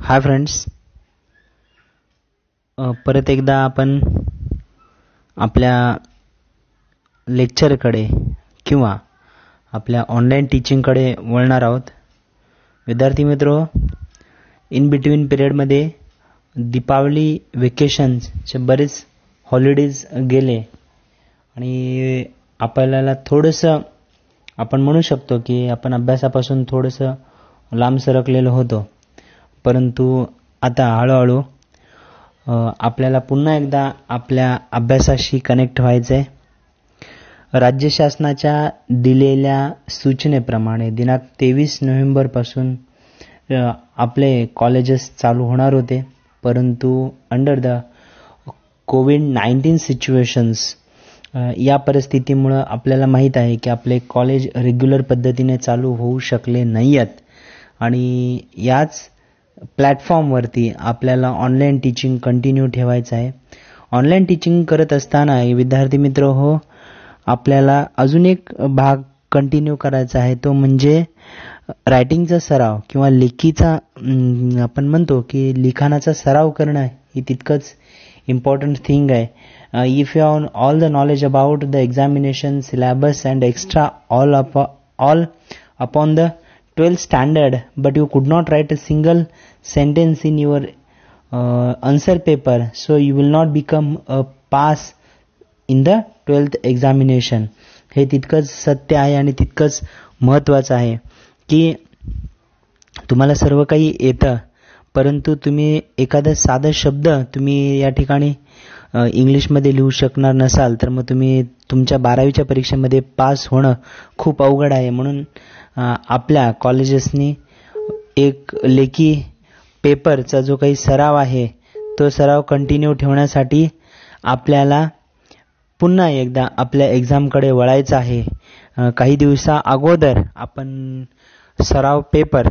Hi friends, परत एकदा आपण आपल्या लेक्चरकडे किंवा आपल्या ऑनलाईन टीचिंगकडे वळणार आहोत. विद्यार्थी मित्रो, इन बिटवीन पिरियडमध्ये दीपावली वेकेशनचे बरेच हॉलिडेज गेले आणि आपल्याला थोडंसं आपण म्हणू शकतो की आपण अभ्यासापासून थोडंसं लांब सरकलेलो होतो. परंतु आता हळूहळू आपल्याला पुन्हा एकदा आपल्या अभ्यासाशी कनेक्ट व्हायचं आहे. राज्य शासनाच्या दिलेल्या सूचनेप्रमाणे दिनांक 23 नोव्हेंबरपासून आपले कॉलेजेस चालू होणार होते, परंतु अंडर द कोविड-19 सिच्युएशन्स या परिस्थितीमुळे आपल्याला माहीत आहे की आपले कॉलेज रेग्युलर पद्धतीने चालू होऊ शकले नाही आहेत आणि याच प्लॅटफॉर्मवरती आपल्याला ऑनलाईन टीचिंग कंटिन्यू ठेवायचं आहे. ऑनलाईन टीचिंग करत असताना विद्यार्थी मित्र हो, आपल्याला अजून एक भाग कंटिन्यू करायचा आहे, तो म्हणजे रायटिंगचा सराव किंवा लेखीचा आपण म्हणतो की लिखाणाचा सराव करणं ही तितकंच इम्पॉर्टंट थिंग आहे. If you have all the knowledge about the examination syllabus and extra all upon the 12th standard, but you could not write a single sentence in your answer paper, so you will not become a pass in the 12th examination. हे तितकंच सत्य आहे आणि तितकंच महत्त्वाचं आहे की तुम्हाला सर्व काही येतं, परंतु तुम्ही एखादा साधा शब्द तुम्ही या ठिकाणी इंग्लिशमध्ये लिहू शकणार नसाल तर मग तुम्ही तुमच्या 12वीच्या परीक्षेमध्ये पास होणं खूप अवघड आहे. म्हणून आपल्या कॉलेजेसनी एक लेखी पेपरचा जो काही सराव आहे तो सराव कंटिन्यू ठेवण्यासाठी आपल्याला पुन्हा एकदा आपल्या एक्झामकडे वळायचं आहे. काही दिवसा अगोदर आपण सराव पेपर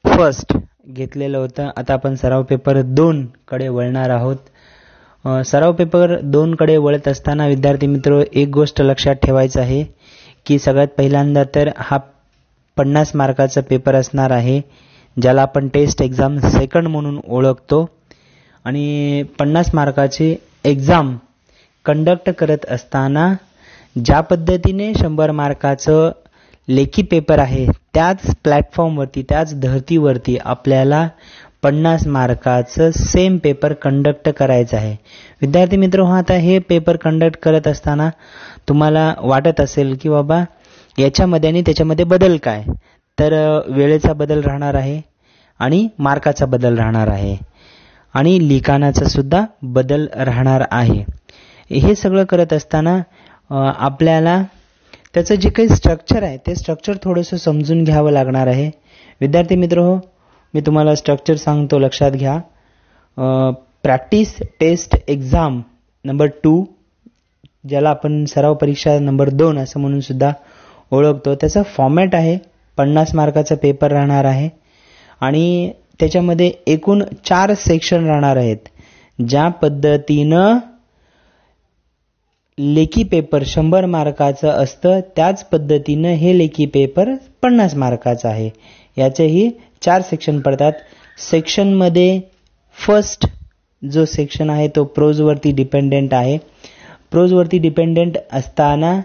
फर्स्ट घेतलेलं होतं, आता आपण सराव पेपर 2 कडे वळणार आहोत. सराव पेपर 2 कडे वळत असताना विद्यार्थी मित्र एक गोष्ट लक्षात ठेवायचं आहे की सगळ्यात पहिल्यांदा तर हा 50 मार्काचा पेपर असणार आहे, ज्याला आपण टेस्ट एक्झाम सेकंड म्हणून ओळखतो. आणि 50 मार्काची एक्झाम कंडक्ट करत असताना ज्या पद्धतीने 100 मार्काचं लेखी पेपर आहे त्याच प्लॅटफॉर्मवरती त्याच धर्तीवरती आपल्याला 50 मार्काचं सेम पेपर कंडक्ट करायचं आहे. विद्यार्थी मित्र, आता हे पेपर कंडक्ट करत असताना तुम्हाला वाटत असेल की बाबा याच्यामध्ये आणि त्याच्यामध्ये बदल काय, तर वेळेचा बदल राहणार आहे आणि मार्काचा बदल राहणार आहे आणि लिखाणाचा सुद्धा बदल राहणार आहे. हे सगळं करत असताना आपल्याला त्याचं जे काही स्ट्रक्चर आहे ते स्ट्रक्चर थोडंसं समजून घ्यावं लागणार आहे. विद्यार्थी मित्र हो, मी तुम्हाला स्ट्रक्चर सांगतो, लक्षात घ्या. प्रॅक्टिस टेस्ट एक्झाम नंबर 2, ज्याला आपण सराव परीक्षा नंबर 2 असं म्हणून सुद्धा ओळखतो, त्याचा फॉर्मॅट आहे 50 मार्काचा पेपर राहणार आहे आणि त्याच्यामध्ये एकूण 4 सेक्शन राहणार आहेत. ज्या पद्धतीनं लेखी पेपर 100 मार्काचं असतं त्याच पद्धतीनं हे लेखी पेपर 50 मार्काचं आहे. याचेही 4 सेक्शन पडतात. सेक्शनमध्ये फर्स्ट जो सेक्शन आहे तो प्रोजवरती डिपेंडेंट आहे. प्रोजवरती डिपेंडेंट असताना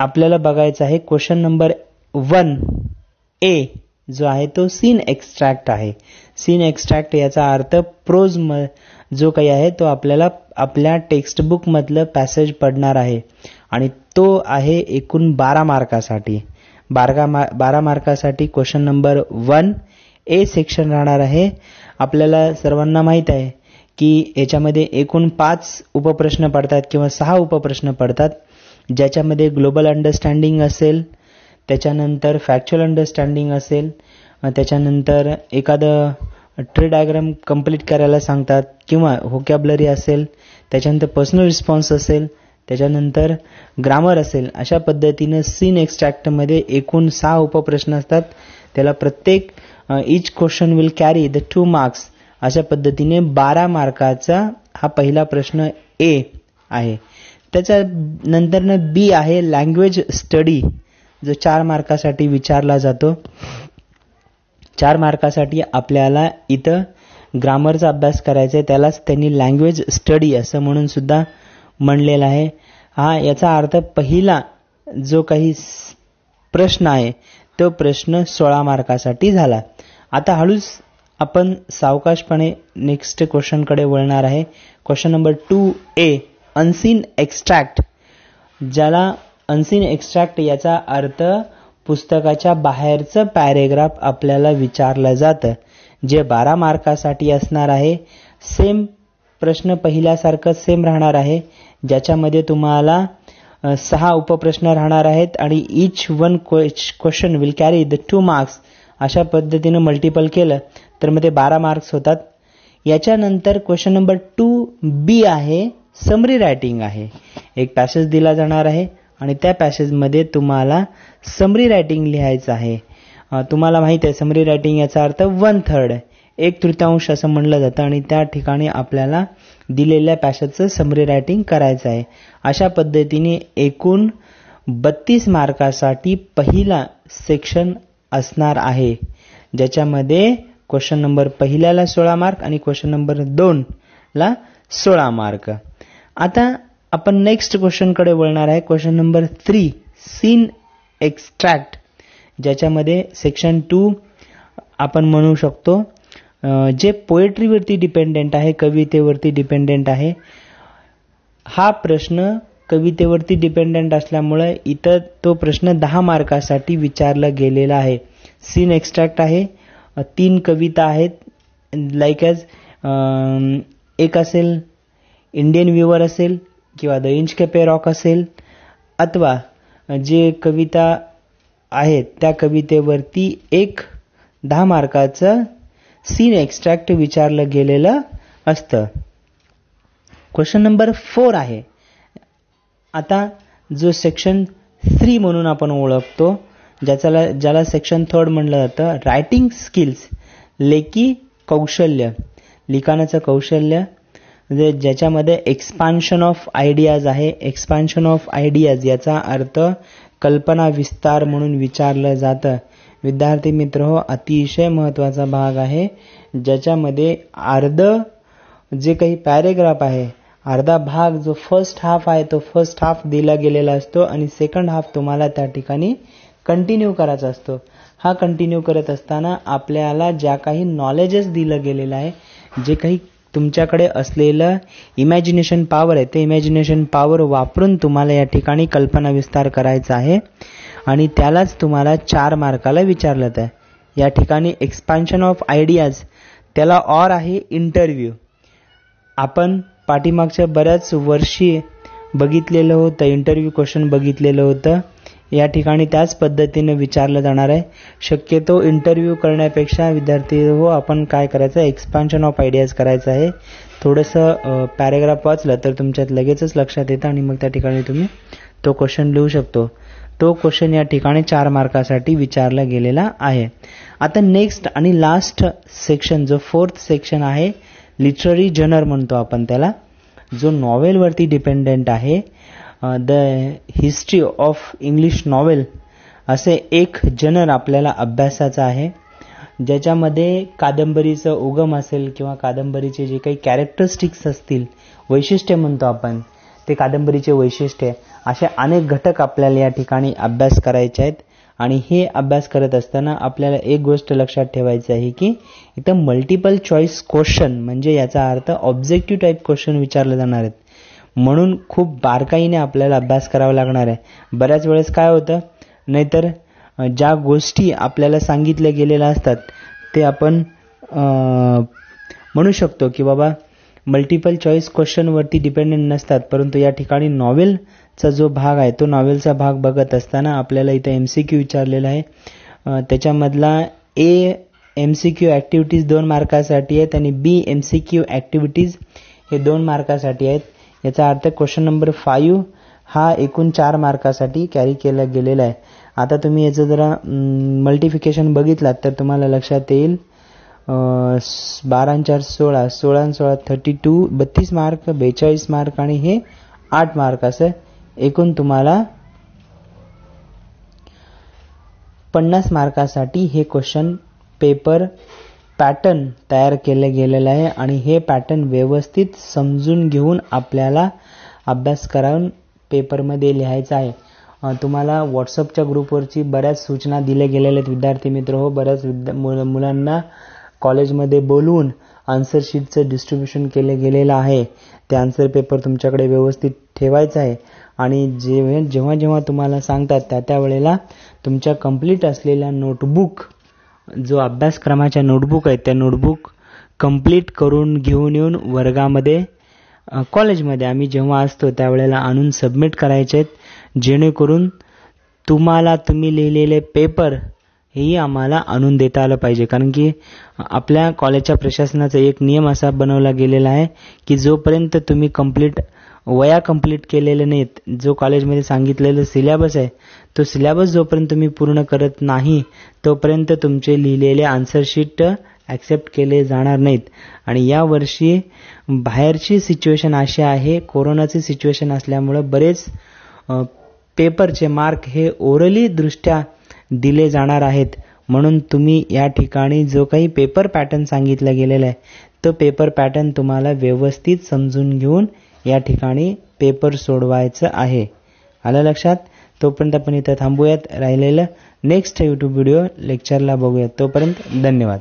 आपल्याला बघायचं आहे क्वेश्चन नंबर 1A जो आहे तो सीन एक्स्ट्रॅक्ट आहे. सीन एक्स्ट्रॅक्ट याचा अर्थ प्रोज जो काही आहे तो आपल्याला आपल्या टेक्स्टबुक मधलं पॅसेज पडणार आहे आणि तो आहे एकूण 12 मार्कासाठी. 12 मार्कासाठी क्वेश्चन नंबर 1A सेक्शन राहणार आहे. आपल्याला सर्वांना माहीत आहे की याच्यामध्ये एकूण 5 उपप्रश्न पडतात किंवा 6 उपप्रश्न पडतात, ज्याच्यामध्ये ग्लोबल अंडरस्टँडिंग असेल, त्याच्यानंतर फॅक्च्युअल अंडरस्टँडिंग असेल, त्याच्यानंतर एखादं ट्री डायग्राम कंप्लीट करायला सांगतात किंवा व्होकॅब्युलरी असेल, त्याच्यानंतर पर्सनल रिस्पॉन्स असेल, त्याच्यानंतर ग्रामर असेल. अशा पद्धतीने सीन एक्स्ट्रॅक्टमध्ये एकूण 6 उपप्रश्न असतात. त्याला प्रत्येक each question will carry the 2 marks. अशा पद्धतीने 12 मार्काचा हा पहिला प्रश्न A आहे. त्याच्यानंतर B आहे लँग्वेज स्टडी, जो 4 मार्कासाठी विचारला जातो. 4 मार्कासाठी आपल्याला इथं ग्रामरचा अभ्यास करायचा आहे. त्यालाच त्यांनी लँग्वेज स्टडी असं म्हणून सुद्धा म्हणलेलं आहे. याचा अर्थ पहिला जो काही प्रश्न आहे तो प्रश्न 16 मार्कासाठी झाला. आता हळूच आपण सावकाशपणे नेक्स्ट क्वेश्चनकडे वळणार आहे. Question number 2A, unseen extract. ज्याला अनसीन एक्स्ट्रॅक्ट याचा अर्थ पुस्तकाच्या बाहेरचं पॅरेग्राफ आपल्याला विचारलं जातं, जे 12 मार्कासाठी असणार आहे. सेम प्रश्न पहिल्यासारखं सेम राहणार आहे, ज्याच्यामध्ये तुम्हाला 6 उपप्रश्न राहणार आहेत आणि each one question will carry the 2 marks. अशा पद्धतीनं मल्टिपल केलं तर मग ते 12 मार्क्स होतात. याच्यानंतर क्वेश्चन नंबर 2B आहे, समरी रायटिंग आहे. एक पॅसेज दिला जाणार आहे आणि त्या पॅसेजमध्ये तुम्हाला समरी रायटिंग लिहायचं आहे. तुम्हाला माहिती आहे समरी रायटिंग याचा अर्थ 1/3, 1/3 असं म्हणलं जातं आणि त्या ठिकाणी आपल्याला दिलेल्या पॅसेजचं समरी रायटिंग करायचं आहे. अशा पद्धतीने एकूण 32 मार्कासाठी पहिला सेक्शन असणार आहे, ज्याच्यामध्ये क्वेश्चन नंबर पहिल्याला 16 मार्क आणि क्वेश्चन नंबर 2ला 16 मार्क. आता आपण नेक्स्ट क्वेश्चनकडे वळणार आहे. क्वेश्चन नंबर 3, सीन एक्स्ट्रॅक्ट, ज्याच्यामध्ये सेक्शन 2 आपण म्हणू शकतो, जे पोएट्रीवरती डिपेंडेंट आहे, कवितेवरती डिपेंडेंट आहे. हा प्रश्न कवितेवरती डिपेंडेंट असल्यामुळे इथं तो प्रश्न 10 मार्कासाठी विचारला गेलेला आहे. सीन एक्स्ट्रॅक्ट आहे, 3 कविता आहेत, लाईक ॲज एक असेल इंडियन व्ह्यूवर असेल किंवा द इंच कॅपे रॉक असेल, अथवा जे कविता आहेत त्या कवितेवरती एक 10 मार्काचं सीन एक्स्ट्रॅक्ट विचारलं गेलेलं असतं. क्वेश्चन नंबर 4 आहे. आता जो सेक्शन 3 म्हणून आपण ओळखतो, ज्याला सेक्शन 3 म्हणलं जातं, रायटिंग स्किल्स, लेखी कौशल्य, लिखाणाचं कौशल्य, ज्याच्यामध्ये एक्सपान्शन ऑफ आयडियाज आहे. एक्सपान्शन ऑफ आयडियाज याचा अर्थ कल्पना विस्तार म्हणून विचारलं जातं. विद्यार्थी मित्र हो, अतिशय महत्त्वाचा भाग आहे, ज्याच्यामध्ये जे काही पॅरेग्राफ आहे, अर्धा भाग जो फर्स्ट हाफ आहे तो फर्स्ट हाफ दिला गेलेला असतो आणि सेकंड हाफ तुम्हाला त्या ठिकाणी कंटिन्यू करायचा असतो. हा कंटिन्यू करत असताना आपल्याला ज्या काही नॉलेजेस दिलं गेलेलं आहे, जे काही तुमच्याकडे असलेलं इमॅजिनेशन पॉवर आहे, ते इमॅजिनेशन पॉवर वापरून तुम्हाला या ठिकाणी कल्पना विस्तार करायचा आहे आणि त्यालाच तुम्हाला 4 मार्काला विचारलं आहे. या ठिकाणी एक्सपान्शन ऑफ आयडियाज त्याला ऑर आहे इंटरव्ह्यू. आपण पाठीमागच्या बऱ्याच वर्षी बघितलेलं होतं, इंटरव्ह्यू क्वेश्चन बघितलेलं होतं. या ठिकाणी त्याच पद्धतीने विचारलं जाणार आहे. शक्यतो इंटरव्ह्यू करण्यापेक्षा विद्यार्थी हो आपण काय करायचं, एक्सपान्शन ऑफ आयडियाज करायचं आहे. थोडंसं पॅरेग्राफ वाचलं तर तुमच्यात लगेचच लक्षात येतं आणि मग त्या ठिकाणी तुम्ही तो क्वेश्चन लिहू शकतो. तो क्वेश्चन या ठिकाणी 4 मार्कासाठी विचारला गेलेला आहे. आता नेक्स्ट आणि लास्ट सेक्शन, जो 4th सेक्शन आहे, लिटररी जनर म्हणतो आपण त्याला, जो नॉवेलवरती डिपेंडेंट आहे. The history of English novel असे एक जनर आपल्याला अभ्यासाचा आहे, ज्याच्यामध्ये कादंबरीचं उगम असेल किंवा कादंबरीचे जे काही कॅरेक्टरिस्टिक्स असतील, वैशिष्ट्य म्हणतो आपण, ते कादंबरीचे वैशिष्ट्य, असे अनेक घटक आपल्याला या ठिकाणी अभ्यास करायचे आहेत. आणि हे अभ्यास करत असताना आपल्याला एक गोष्ट लक्षात ठेवायची आहे की इथं मल्टिपल चॉईस क्वेश्चन, म्हणजे याचा अर्थ ऑब्जेक्टिव्ह टाईप क्वेश्चन विचारले जाणार आहेत, म्हणून खूप बारकाईने आपल्याला अभ्यास करावा लागणार आहे. बऱ्याच वेळेस काय होतं, नाहीतर ज्या गोष्टी आपल्याला सांगितल्या गेलेल्या असतात ते आपण म्हणू शकतो की बाबा मल्टिपल चॉईस क्वेश्चनवरती डिपेंडेंट नसतात, परंतु या ठिकाणी नॉवेलचा जो भाग आहे तो नॉवेलचा भाग बघत असताना आपल्याला इथं MCQ विचारलेला आहे. त्याच्यामधला A MCQ ॲक्टिव्हिटीज 2 मार्कासाठी आहेत आणि B MCQ ॲक्टिव्हिटीज हे 2 मार्कासाठी आहेत. याचा अर्थ क्वेश्चन नंबर 5 हा एकूण 4 मार्कासाठी कॅरी केला गेलेला आहे. आता तुम्ही याचं जरा मल्टिफिकेशन बघितलात तर तुम्हाला लक्षात येईल, 12 4 16, 16 16 32, 32 मार्क, 42 मार्क आणि हे 8 मार्क, असं एकूण तुम्हाला 50 मार्कासाठी हे क्वेश्चन पेपर पॅटर्न तयार केले गेलेलं आहे आणि हे पॅटर्न व्यवस्थित समजून घेऊन आपल्याला अभ्यास करून पेपरमध्ये लिहायचं आहे. तुम्हाला व्हॉट्सअपच्या ग्रुपवरची बऱ्याच सूचना दिल्या गेलेल्या आहेत विद्यार्थी मित्र हो. बऱ्याच मुलांना कॉलेजमध्ये बोलवून आन्सर शीटचं डिस्ट्रीब्युशन केलं गेलेलं आहे. ते आन्सर पेपर तुमच्याकडे व्यवस्थित ठेवायचा आहे आणि जेव्हा जेव्हा तुम्हाला सांगतात त्या वेळेला तुमच्या कंप्लीट असलेल्या नोटबुक, जो अभ्यासक्रमाच्या नोटबुक आहेत त्या नोटबुक कंप्लीट करून घेऊन येऊन वर्गामध्ये कॉलेजमध्ये आम्ही जेव्हा असतो त्यावेळेला आणून सबमिट करायचे आहेत, जेणेकरून तुम्ही लिहिलेले पेपर हेही आम्हाला आणून देता आलं पाहिजे. कारण की आपल्या कॉलेजच्या प्रशासनाचा एक नियम असा बनवला गेलेला आहे की जोपर्यंत तुम्ही कंप्लीट केलेले नाहीत, जो कॉलेजमध्ये सांगितलेलं सिलेबस आहे तो सिलेबस जोपर्यंत तुम्ही पूर्ण करत नाही तोपर्यंत तुमचे लिहिलेले आन्सर शीट ॲक्सेप्ट केले जाणार नाहीत. आणि या वर्षी बाहेरची सिच्युएशन अशी आहे, कोरोनाची सिच्युएशन असल्यामुळे बरेच पेपरचे मार्क हे ओरली दृष्ट्या दिले जाणार आहेत. म्हणून तुम्ही या ठिकाणी जो काही पेपर पॅटर्न सांगितला गेलेला आहे तो पेपर पॅटर्न तुम्हाला व्यवस्थित समजून घेऊन या ठिकाणी पेपर सोडवायचं आहे. आलं लक्षात? तोपर्यंत आपण इथं थांबूयात. राहिलेलं नेक्स्ट यूट्यूब व्हिडिओ लेक्चरला बघूयात. तोपर्यंत धन्यवाद.